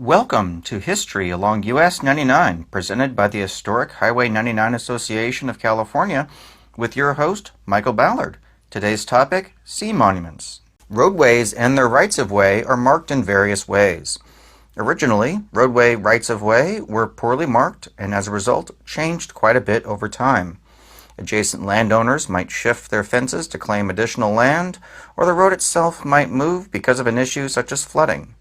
Welcome to History along US 99, presented by the Historic Highway 99 Association of California, with your host, Michael Ballard. Today's topic, sea monuments. Roadways and their rights-of-way are marked in various ways. Originally, roadway rights-of-way were poorly marked and as a result changed quite a bit over time. Adjacent landowners might shift their fences to claim additional land, or the road itself might move because of an issue such as flooding.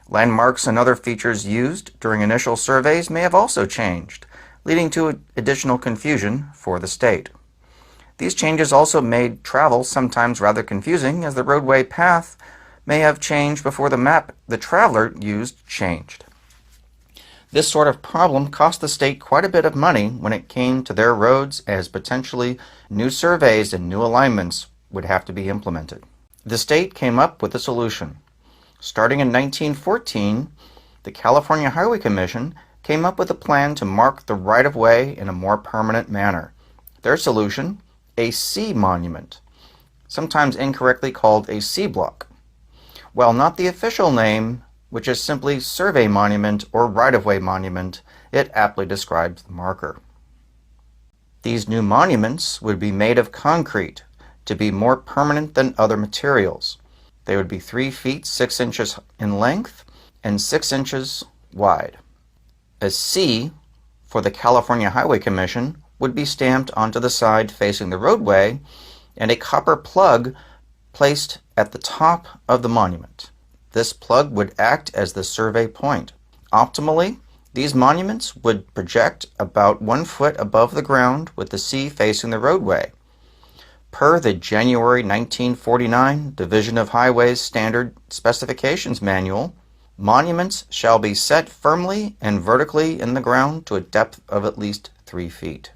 Landmarks and other features used during initial surveys may have also changed, leading to additional confusion for the state. These changes also made travel sometimes rather confusing, as the roadway path may have changed before the map the traveler used changed. This sort of problem cost the state quite a bit of money when it came to their roads, as potentially new surveys and new alignments would have to be implemented. The state came up with a solution. Starting in 1914, the California Highway Commission came up with a plan to mark the right-of-way in a more permanent manner. Their solution, a sea monument, sometimes incorrectly called a sea block. While not the official name, which is simply survey monument or right-of-way monument, it aptly describes the marker. These new monuments would be made of concrete to be more permanent than other materials. They would be 3 feet 6 inches in length and 6 inches wide. A C for the California Highway Commission would be stamped onto the side facing the roadway, and a copper plug placed at the top of the monument. This plug would act as the survey point. Optimally, these monuments would project about 1 foot above the ground with the C facing the roadway. Per the January 1949 Division of Highways Standard Specifications Manual, monuments shall be set firmly and vertically in the ground to a depth of at least 3 feet.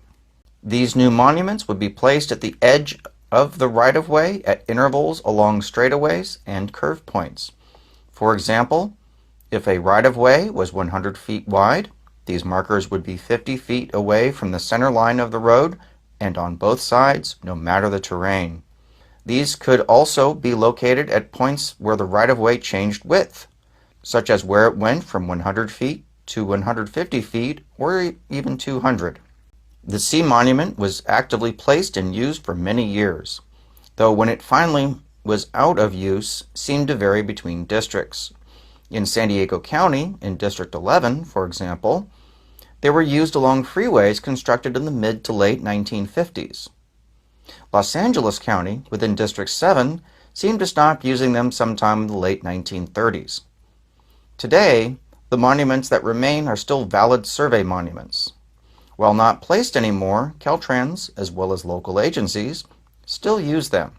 These new monuments would be placed at the edge of the right-of-way at intervals along straightaways and curve points. For example, if a right-of-way was 100 feet wide, these markers would be 50 feet away from the center line of the road and on both sides, no matter the terrain. These could also be located at points where the right-of-way changed width, such as where it went from 100 feet to 150 feet or even 200. The sea monument was actively placed and used for many years, though when it finally was out of use seemed to vary between districts. In San Diego County, in District 11, for example, they were used along freeways constructed in the mid to late 1950s. Los Angeles County, within District 7, seemed to stop using them sometime in the late 1930s. Today, the monuments that remain are still valid survey monuments. While not placed anymore, Caltrans, as well as local agencies, still use them.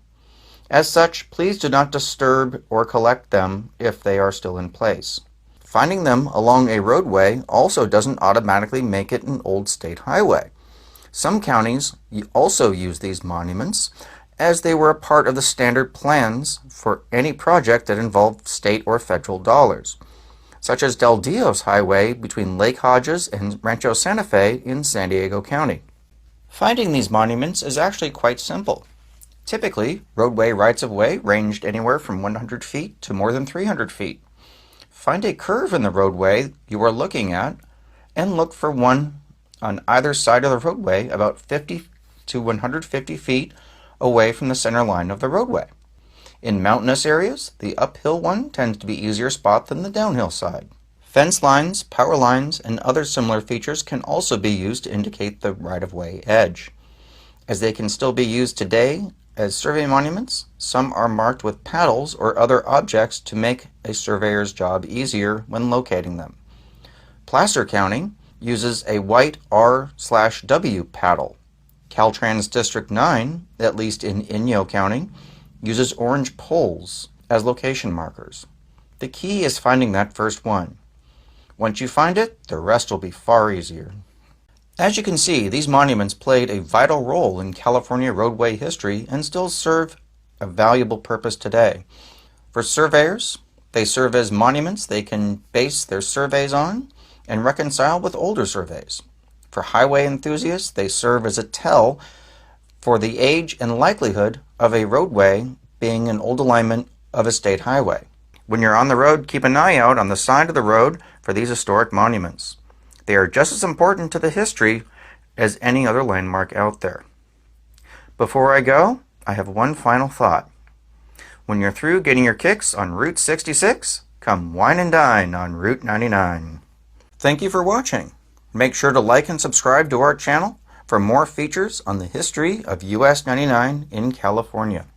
As such, please do not disturb or collect them if they are still in place. Finding them along a roadway also doesn't automatically make it an old state highway. Some counties also use these monuments as they were a part of the standard plans for any project that involved state or federal dollars, such as Del Dios Highway between Lake Hodges and Rancho Santa Fe in San Diego County. Finding these monuments is actually quite simple. Typically, roadway rights-of-way ranged anywhere from 100 feet to more than 300 feet. Find a curve in the roadway you are looking at and look for one on either side of the roadway about 50 to 150 feet away from the center line of the roadway. In mountainous areas, the uphill one tends to be easier spot than the downhill side. Fence lines, power lines, and other similar features can also be used to indicate the right-of-way edge. As they can still be used today as survey monuments, some are marked with paddles or other objects to make a surveyor's job easier when locating them. Placer County uses a white R/W paddle. Caltrans District 9, at least in Inyo County, uses orange poles as location markers. The key is finding that first one. Once you find it, the rest will be far easier. As you can see, these monuments played a vital role in California roadway history and still serve a valuable purpose today. For surveyors, they serve as monuments they can base their surveys on and reconcile with older surveys. For highway enthusiasts, they serve as a tell for the age and likelihood of a roadway being an old alignment of a state highway. When you're on the road, keep an eye out on the side of the road for these historic monuments. They are just as important to the history as any other landmark out there. Before I go, I have one final thought. When you're through getting your kicks on Route 66, come wine and dine on Route 99. Thank you for watching. Make sure to like and subscribe to our channel for more features on the history of US 99 in California.